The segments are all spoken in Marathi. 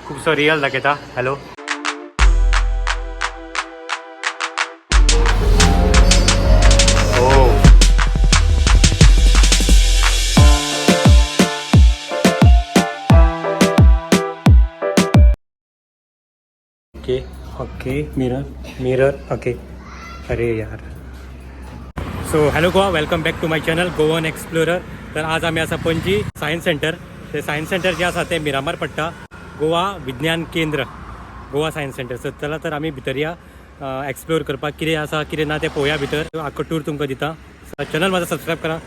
खूपसं रियल दाखयता. हॅलो हो ओके ओके मिरर ओके. अरे यार. So hello Goa, welcome back to my channel Goan explorer. तर आज आम्ही आसा पणजी सायन्स सेंटर. ते सायन्स सेंटर जे आसा ते मिरामार पडटा. गोवा विज्ञान केंद्र, गोवा सायन्स सेंटर. सो चला तर आमी भितर या एक्सप्लोर करपाक कितें आसा कितें ना तें पळोवया भितर. आख्खो टूर तुमकां दिता. चॅनल माझा सबस्क्राईब करा.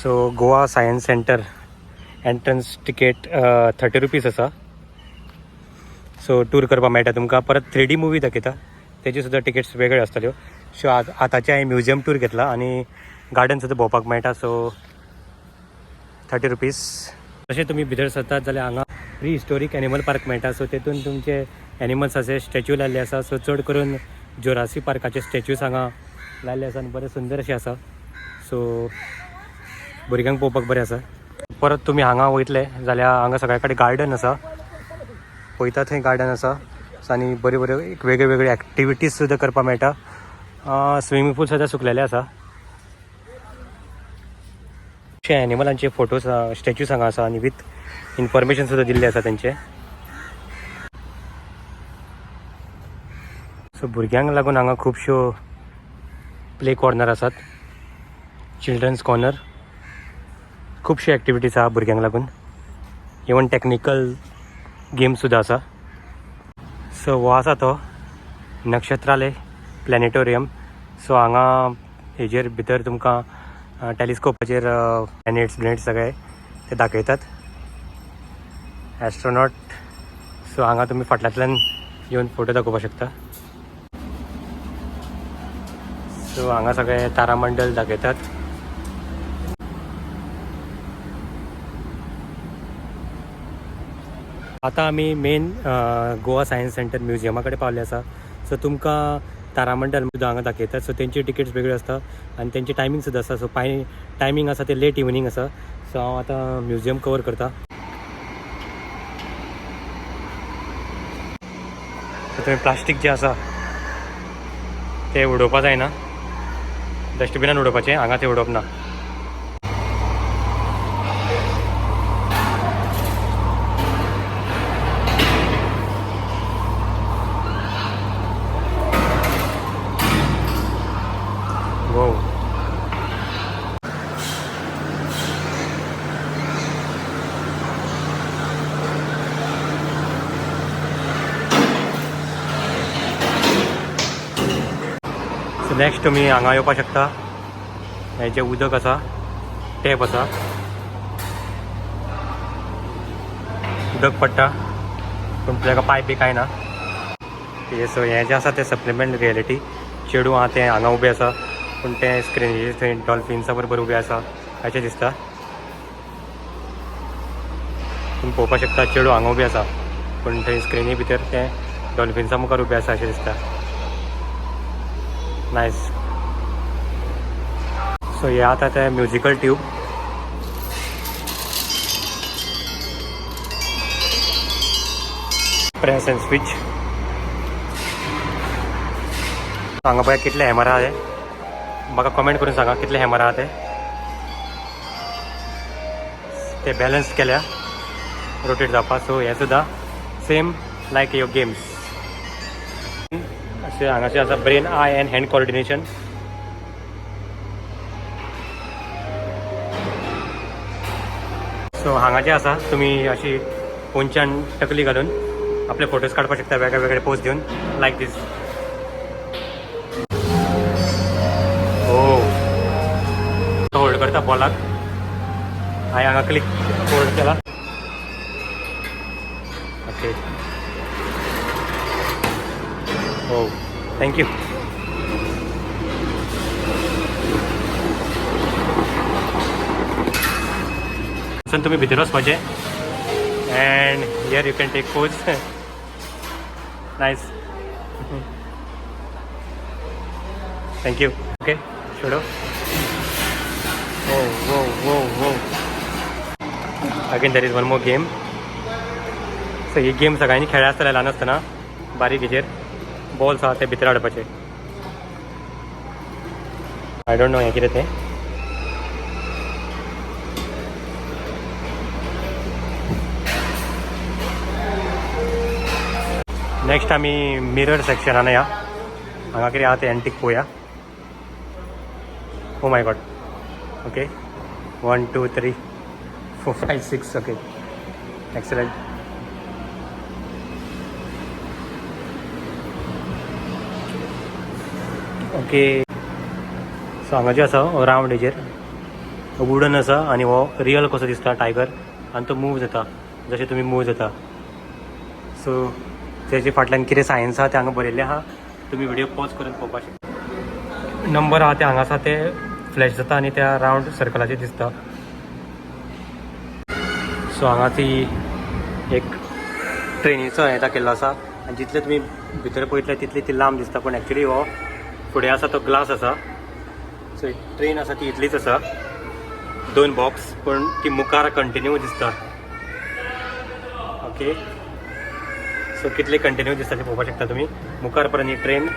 So Goa science centre entrance ticket 30 rupees आसा. सो टूर करपाक मेळटा तुमकां. परत 3D मुवी दाखयता, तेजी सुद्दां टिकेट्स वेगळे आसतल्यो. सो आतांचे हांवें म्युझियम टूर घेतला आनी गार्डन सुद्दां भोंवपाक मेळटा. So 30 rupees. तशें तुमी भितर सरतात जाल्यार हांगा प्री हिस्टोरीक एनिमल पार्क मेळटा. सो तेतून तुमचे एनिमल्स अशे स्टॅच्यू लायल्ले आसा. सो चड करून जोरासी पार्काचे स्टॅच्यूज हांगा लायल्ले आसा आनी बरे सुंदर अशें आसा. सो भुरग्यांक पळोवपाक बरें आसा. परत तुमी हांगा वयतले जाल्यार हांगा सगळ्या कडेन गार्डन आसा. पळयता थंय गार्डन आसा आनी बऱ्यो बऱ्यो वेगळे वेगळे एक्टिविटीज सुद्दां करपाक मेळटा. स्विमींग पूल सुद्दां सुकलेले आसा. एनिमलांचे फोटोज स्टॅच्यूज हांगा आसा आनी विथ इन्फॉर्मेशन सुद्दां दिल्ले आसा तेंचे. सो भुरग्यांक लागून हांगा खुबश्यो प्ले कॉर्नर आसात. Children's corner. खुबश्यो एक्टिविटीज आसा भुरग्यांक लागून. इवन टॅक्निकल गेम्स सुद्दां आसा. सो हो आसा तो नक्षत्रालय प्लॅनेटोरियम. सो हांगा हेजेर भितर तुमकां टॅलिस्कोपाचेर प्लॅनेट्स सगळे ते दाखयतात. एस्ट्रोनॉट. सो हांगा तुमी फाटल्यांतल्यान येवन फोटो दाखोवपाक शकता. सो हांगा सगळे तारामंडल दाखयतात. आतां आमी मेन गोवा सायन्स सेंटर म्युझियमा कडेन पावले आसा. सो तुमकां तारामंडल सुद्दां हांगा दाखयतात. सो तेंची टिकेट्स वेगळ्यो आसता आनी तेंची टायमींग सुद्दां आसा. सो टायमींग आसा ते लेट इवनिंग आसा. सो हांव आतां म्युझियम कवर करता. सो तुवें प्लास्टीक जें आसा तें उडोवपा जायना. डस्टबिनान उडोवपाचें. हांगा तें उडोवप ना. Wow. सो नेक्स्ट तुमी हांगा येवपाक शकता. हें जें उदक आसा, टॅप आसा, उदक पडटा पूण ताका पायप बी कांय ना. सो हें जें आसा तें सप्लिमेंट रियलिटी. चेडूं आहा तें हांगा उबें आसा पूण तें स्क्रिनीचेर थंय डॉल्फिन्सा बरोबर उबें आसा अशें दिसता. तुमी पळोवपाक शकता चेडूं हांगा उबें आसा पूण थंय स्क्रिनी भितर तें डॉल्फिन्सा मुखार उबें आसा अशें दिसता. नायस. सो हें आतां तें musical tube. Press end switch. हांगा पळय कितले हॅमर आहा ते. म्हाका कमेंट करून सांगा कितले हॅमर आहा ते बॅलन्स केल्या रोटेट जावपाक. सो हें सुद्दां सेम लायक युअर गेम्स. अशें हांगाचें आसा brain I end hand coordination. So हांगा जें आसा तुमी अशी पोंच्यान तकली घालून आपले फोटोज काडपाक शकता वेगळे वेगळे पोज दिवन लायक दीस. होल्ड करता बॉलाक. हांवें हांगा क्लिक होल्ड केला. ओके. हो थँक्यू. सो तुमी भितर वचपाचें and here you can take pose. Nice. Thank you. Okay छोडो. Whoa, whoa, whoa, whoa. Again there is one more game. So ही गेम सगळ्यांनी खेळ्ळा आसतलें ल्हान आसतना बारीक हेजेर बॉल्स आहा ते भितर हाडपाचे. आय डोंट नो हें कितें तें. नेक्स्ट आमी मिरर सेक्शनान या. हांगा कितें आहा तें एंटीक पळोवया. Oh my God. Okay 1 2 3 4 5 6. Okay excellent. Okay so हांगा जें आसा रावंड हेजेर वुडन आसा आनी हो रियल कसो दिसता टायगर आनी तो मूव जाता जशें तुमी मूव जाता. सो तेजे फाटल्यान कितें सायन्स आहा तें हांगा बरयल्लें आहा. तुमी व्हिडिओ पॉज करून पळोवपाक शकता. नंबर आहा ते हांगा आसा ते फ्लॅश जाता आनी त्या रावंड सर्कलाचेर दिसता. सो हांगा ती एक ट्रेनीचो हें दाखयल्लो आसा आनी जितले तुमी भितर पळयतले तितली ती लांब दिसता पूण एक्चुली हो फुडें आसा तो ग्लास आसा. सो ट्रेन आसा ती इतलीच आसा 2 बॉक्स पूण ती मुखार कंटिन्यू दिसता. ओके सो कितले कंटिन्यू दिसता ते पळोवपाक शकता तुमी. मुखार पर्यंत ही ट्रेन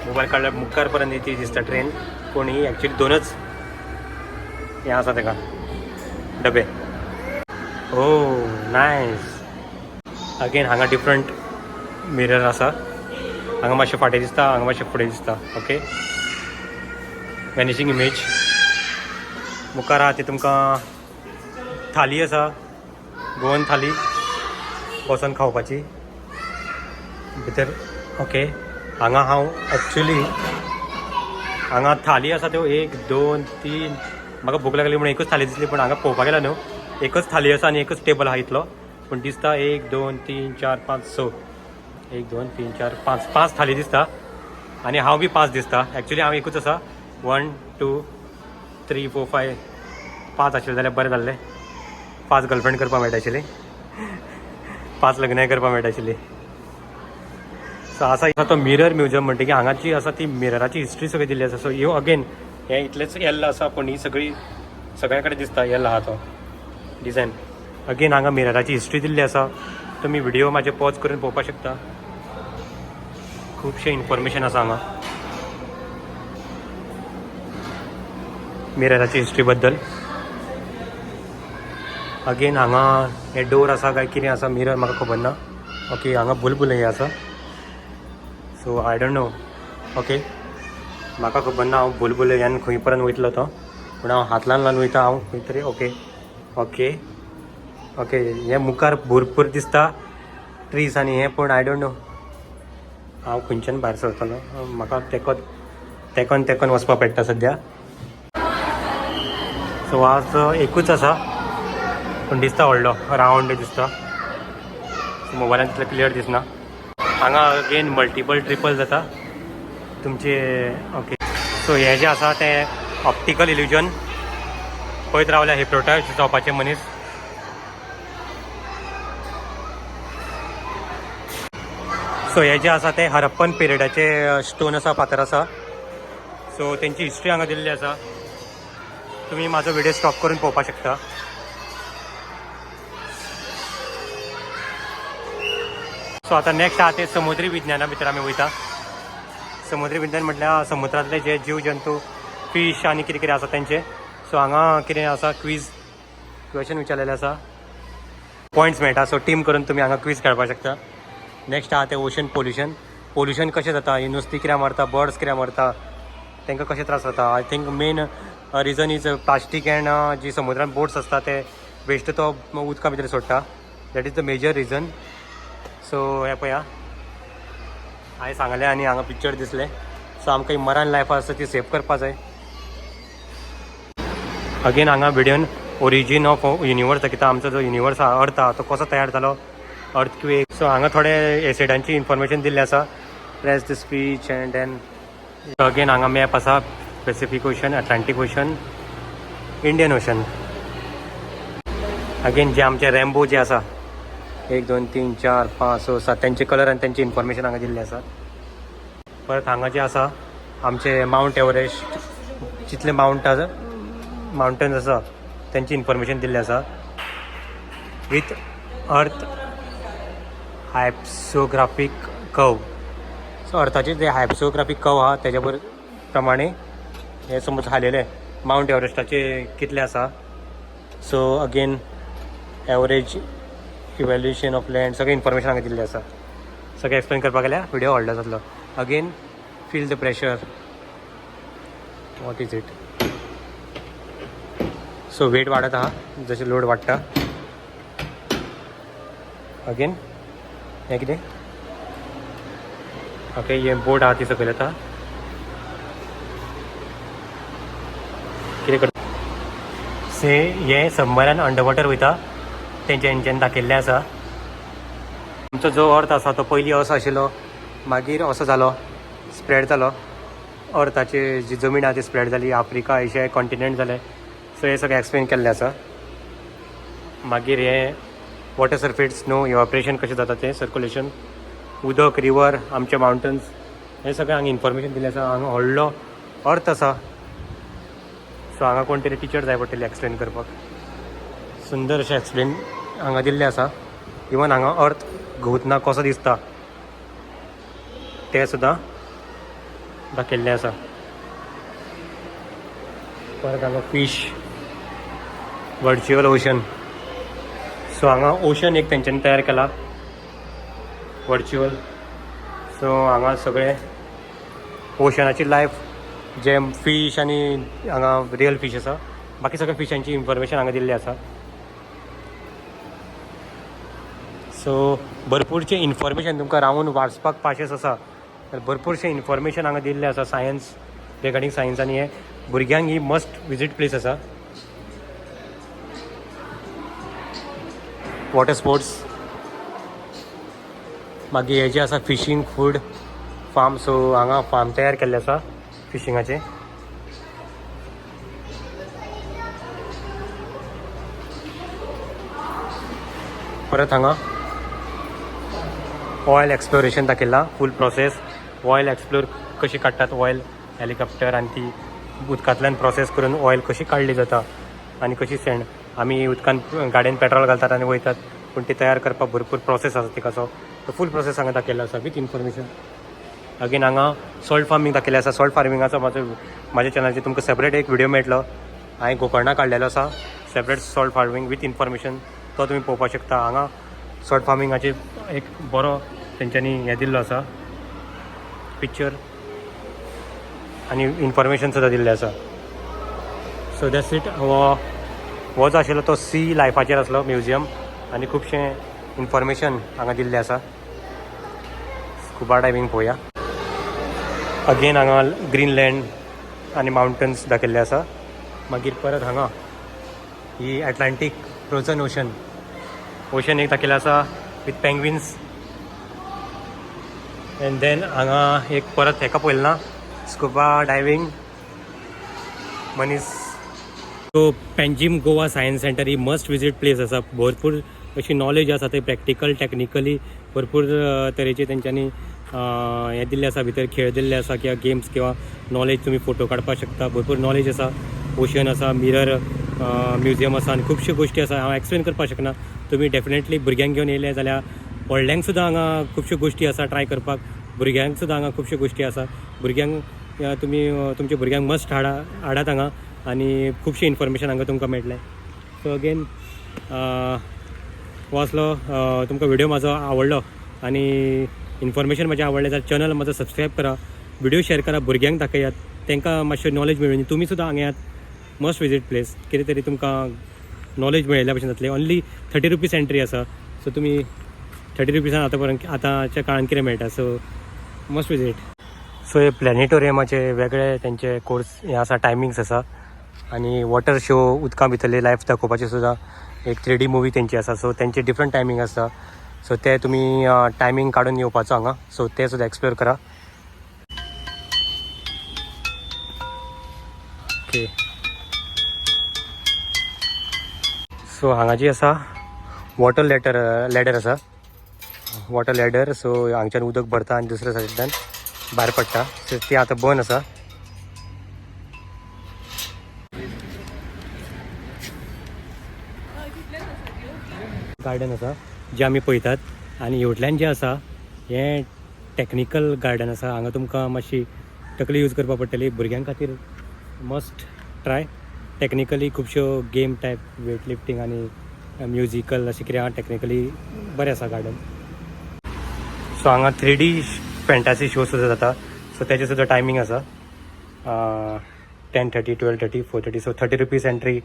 मोबायल काडल्यार मुखार पर्यंत ती दिसता ट्रेन पूण ही एक्चुली 2च हें आसा तेका डबे. Oh nice. अगेन हांगा डिफरंट मिरर आसा. हांगा मातशें फाटीं दिसता हांगा मातशें फुडें दिसता. Okay vanishing image. मुखार आहा ती तुमकां थाली आसा गोवन थाली बसून खावपाची भितर. ओके हांगा हांव एक्चुली हांगा थाली आसा त्यो 1 2 3 म्हाका भूक लागली म्हणून एकूच थाली दिसली पूण हांगा पळोवपाक गेलो न्हू एकच थाली आसा आनी एकच टेबल आहा इतलो पूण दिसता 1 2 3 4 5 6 1 2 3 4 5 5 थाली दिसता आनी हांव बी 5 दिसता. एक्चुली हांव एकूच आसा 1 2 3 4 5 5 आशिल्लें जाल्यार बरें जाल्लें. 5 गर्लफ्रेंड करपाक मेळटा आशिल्ली 5 लग्नाय करपाक मेळटा आशिल्ली. सो आसा तो मिरर म्युजियम म्हणटा की हांगाची आसा ती मिरराची हिस्ट्री सगळी दिल्ली आसा. सो ह्यो अगेन हें इतलेंच येल्लो आसा पूण ही सगळी सगळ्या कडेन दिसता येल्लो आहा तो डिझायन. अगेन हांगा मिरराची हिस्ट्री दिल्ली आसा. तुमी व्हिडिओ म्हाजे पॉज करून पळोवपाक शकता. खुबशें इन्फॉर्मेशन आसा हांगा मिरराची हिस्ट्री बद्दल. अगेन हांगा हे डोर आसा काय कितें आसा मिरर म्हाका खबर ना. ओके हांगा बुलबुलय आसा. So I don't know. Okay म्हाका खबर ना हांव बुलबुलयान खंय पर्यंत वयतलो तो पूण हांव हातलान लावन वयता हांव खंय तरी. ओके ओके ओके हे मुखार भरपूर दिसता ट्रीज आनी हें पूण आय डोंट नो हांव खंयच्यान भायर सरतलो. म्हाका तेकोन वचपाक पडटा सद्या. सो आज एकूच आसा पूण दिसता व्हडलो रावंड दिसता. मोबायलान तितलें क्लियर दिसना. हांगा अगेन मल्टिपल ट्रिपल जाता तुमचे. ओके सो हें जें आसा तें ऑप्टिकल इल्युजन पळयत रावल्यार हिप्नोटायज जावपाचें मनीस. सो हे जे आसा ते हरप्पन पिरियडाचे स्टोन आसा फातर आसा. सो तेंची हिस्ट्री हांगा दिल्ली आसा. तुमी म्हाजो व्हिडिओ स्टॉप करून पळोवपाक शकता. सो आतां नेक्स्ट आहा ते समुद्री विज्ञाना भितर आमी वयता. समुद्री विज्ञान म्हटल्यार समुद्रांतले जे जीव जंतू फिश आनी कितें कितें आसा तेंचे. सो हांगा कितें आसा क्वेश्चन विचारलेले आसा पॉयंट्स मेळटा. सो टीम करून तुमी हांगा क्वीज खेळपाक शकता. नेक्स्ट आहा ते ओशन पोल्युशन कशें जाता. ही नुस्तीं कित्याक मरता बर्ड्स कित्याक मरता तांकां कशें त्रास जाता. I think main reason is plastic and जी समुद्रान बोट्स आसता ते वेस्ट तो उदका भितर सोडटा. That is the major reason. So हे पळया हांवें सांगलें आनी हांगा पिक्चर दिसलें. सो आमकां मरान लायफ आसा ती सेव करपा जाय. अगेन हांगा व्हिडिओन ओरिजीन ऑफ युनिवर्स दाखयता. आमचो जो युनिवर्स आहा अर्थ आहा तो कसो तयार जालो अर्थक्वेक. सो हांगा थोडे एसिडांची इन्फॉर्मेशन दिल्ली आसा. Press the speech and then again हांगा मॅप आसा. Pacific ocean Atlantic ocean Indian ocean. Again जे आमचे रेम्बो जे आसा 1 2 3 4 5 6 7 तेंचे कलर आनी तेंची इन्फॉर्मेशन हांगा दिल्ली आसा. परत हांगा जे आसा आमचे माउंट एवरेस्ट जितले माउंटन्स आसा तेंची इन्फॉर्मेशन दिल्ली आसा. विथ अर्थ हायप्सोग्राफीक कव. सो अर्थाचे जे हायप्सोग्राफीक कव आहा तेज्या प्रमाणे हे समज हालेले माउंट एव्हरेस्टाचे कितले आसा. So again average evaluation of land सगळें इन्फॉर्मेशन हांगा दिल्लें आसा. सगळें एक्सप्लेन करपाक गेल्यार व्हिडिओ व्हडलो जातलो. Again feel the pressure. What is it. So weight वाडत आहा जशें लोड वाडटा. अगेन हें कितें. ओके हे बोट आहा ती सकयल येता. कितें करता से हे सबमरान अंडर वॉटर वयता तेंचे इंजन दाखयल्लें आसा. आमचो जो अर्थ आसा तो पयलीं असो आशिल्लो, मागीर असो जालो, स्प्रेड जालो. अर्थाची जी जमीन आहा ती स्प्रेड जाली, आफ्रिका एशिया कॉन्टिनेंट जालें. सो हे सगळें एक्सप्लेन केल्लें आसा. मागीर हे वॉटर सरफेस स्नो इवॅपोरेशन कशें जाता तें सर्क्युलेशन, उदक, रिवर, आमचे माउंटन्स, हें सगळें हांगा इन्फॉर्मेशन दिल्लें आसा. हांगा व्हडलो अर्थ आसा. सो हांगा कोण तरी टिचर जाय पडटली एक्सप्लेन करपाक. सुंदर अशें एक्सप्लेन हांगा दिल्लें आसा. इवन हांगा अर्थ घुंवतना कसो दिसता तें सुद्दां दाखयल्लें आसा. परत हांगा फीश, वर्च्युअल ओशन. सो हांगा ओशन एक तेंच्यांनी तयार केला वर्च्युअल. सो हांगा सगळे ओशनाची लायफ जे फीश आनी हांगा रियल फीश आसा, बाकी सगळ्या फिशांची इन्फॉर्मेशन हांगा दिल्ली आसा. सो भरपूरशें इन्फॉर्मेशन तुमकां रावून वाचपाक पाशेस आसा जाल्यार भरपूरशें इन्फॉर्मेशन हांगा दिल्लें आसा सायन्स रिगार्डींग सायन्स. आनी हे भुरग्यांक ही मस्ट विजीट प्लेस आसा. वॉटर स्पोर्ट्स, मागीर हे जे आसा फिशींग फूड फार्म. सो हांगा फार्म तयार केल्ले आसा फिशिंगाचे. परत हांगा ऑयल एक्सप्लोरेशन दाखयला फूल प्रोसेस. ऑयल एक्सप्लोर कशी काडटात, ऑयल हेलिकॉप्टर, आनी ती उदकांतल्यान प्रोसेस करून ऑयल कशी काडली जाता आनी कशी सेंड. आमी उदकान गाडयेन पेट्रोल घालतात आनी वयतात, पूण ती तयार करपाक भरपूर प्रोसेस आसा तिकाचो. तो फूल प्रोसेस हांगा दाखयल्लो आसा विथ इन्फॉर्मेशन. अगेन हांगा सॉल्ट फार्मींग दाखयल्लें आसा. सॉल्ट फार्मिंगाचो म्हाज्या चॅनलाचेर तुमकां सेपरेट एक व्हिडिओ मेळटलो. हांवें गोकर्णा काडलेलो आसा separate salt farming with information. तो तुमी पळोवपाक शकता. हांगा सॉल्ट फार्मिंगाचेर एक बरो तेंच्यांनी हें दिल्लो आसा पिक्चर आनी इन्फॉर्मेशन सुद्दां दिल्लें आसा. So that's it. हो जो आशिल्लो तो सी लायफाचेर आसलो म्युजियम आनी खुबशें इन्फॉर्मेशन हांगा दिल्लें आसा. स्कुबा डायवींग पळोवया. अगेन हांगा ग्रीनलँड आनी माउंटन्स दाखयल्ले आसा. मागीर परत हांगा ही एटलांटीक फ्रोझन ओशन एक दाखयल्लें आसा विथ पेंग्विन्स. एंड देन हांगा एक परत हेका पळयलें ना स्कुबा डायवींग मनीस. So Panjim Goa science centre he must visit place आसा. भरपूर अशी नॉलेज आसा थंय प्रॅक्टिकल टेक्निकली भरपूर तरेचे तेंच्यांनी हें दिल्लें आसा. भितर खेळ दिल्ले आसा किंवा गेम्स किंवा नॉलेज तुमी फोटो काडपाक शकता. भरपूर नॉलेज आसा. ओशन आसा, मिरर म्युजियम आसा आनी खुबश्यो गोश्टी आसा. हांव एक्सप्लेन करपाक शकना. तुमी डेफिनेटली भुरग्यांक घेवन येयले जाल्यार व्हडल्यांक सुद्दां हांगा खुबश्यो गोश्टी आसा ट्राय करपाक. भुरग्यांक सुद्दां हांगा खुबश्यो गोश्टी आसा. भुरग्यांक तुमी तुमच्या भुरग्यांक मस्ट हाडात हांगा आनी खुबशें इन्फॉर्मेशन हांगा तुमकां मेळटलें. सो अगेन हो असलो तुमकां व्हिडिओ म्हाजो आवडलो आनी इन्फॉर्मेशन म्हाजें आवडलें जाल्यार चॅनल म्हाजो सबस्क्रायब करा, व्हिडिओ शेअर करा, भुरग्यांक दाखयात, तांकां मातशें नॉलेज मेळूनी. तुमी सुद्दां हांगा येयात. Must visit place. कितें तरी तुमकां नॉलेज मेळिल्ल्या भशेन जातलें. ओन्ली 30 रुपीज एंट्री आसा. सो तुमी 30 रुपीजान आतांच्या काळान कितें मेळटा. So must visit. सो हे प्लॅनेटोरियमाचे वेगळे तेंचे कोर्स हे आसा, टायमिंग्स आसा. आनी वॉटर शो उदकां भितरली लायफ दाखोवपाची सुद्दां एक 3D मुवी तेंची आसा. सो तेंचे डिफरंट टायमींग आसा. सो ते तुमी टायमींग काडून येवपाचो हांगा. सो ते सुद्दां एक्सप्लोर करा. ओके. सो हांगा जी आसा वॉटर लॅडर आसा. Water ladder. सो हांगच्यान उदक भरता आनी दुसऱ्या सायडींतल्यान भायर पडटा. सो ती आतां बंद आसा. गार्डन आसा जे आमी पळयतात आनी हेवटल्यान जें आसा हें टॅक्निकल गार्डन आसा. हांगा तुमकां मातशी तकली यूज करपा पडटली. भुरग्यां खातीर मस्ट ट्राय. टॅक्निकली खुबश्यो गेम टायप वेट लिफ्टींग आनी म्युजिकल अशें कितें आहा टॅक्निकली बरें आसा गार्डन. सो हांगा 3D फॅन्टासी शो सुद्दां जाता. सो तेजे सुद्दां टायमींग आसा 10:30, 12:30, 4:30. सो 30 रुपीज एंट्री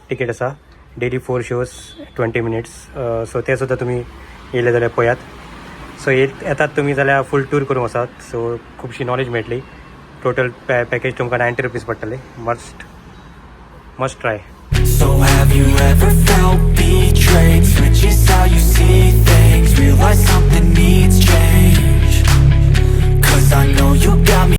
टिकेट आसा. Daily 4 shows 20 minutes. सो ते सुद्दां तुमी येयले जाल्यार पळयात. सो येतात तुमी जाल्यार फूल टूर करूंक वसात. सो खुबशी नॉलेज मेळटली. टोटल पॅकेज तुमकां 90 रुपीज पडटले. Must try. So have you ever felt betrayed? Switches how you see things. Realize something needs change. 'Cause I know you got me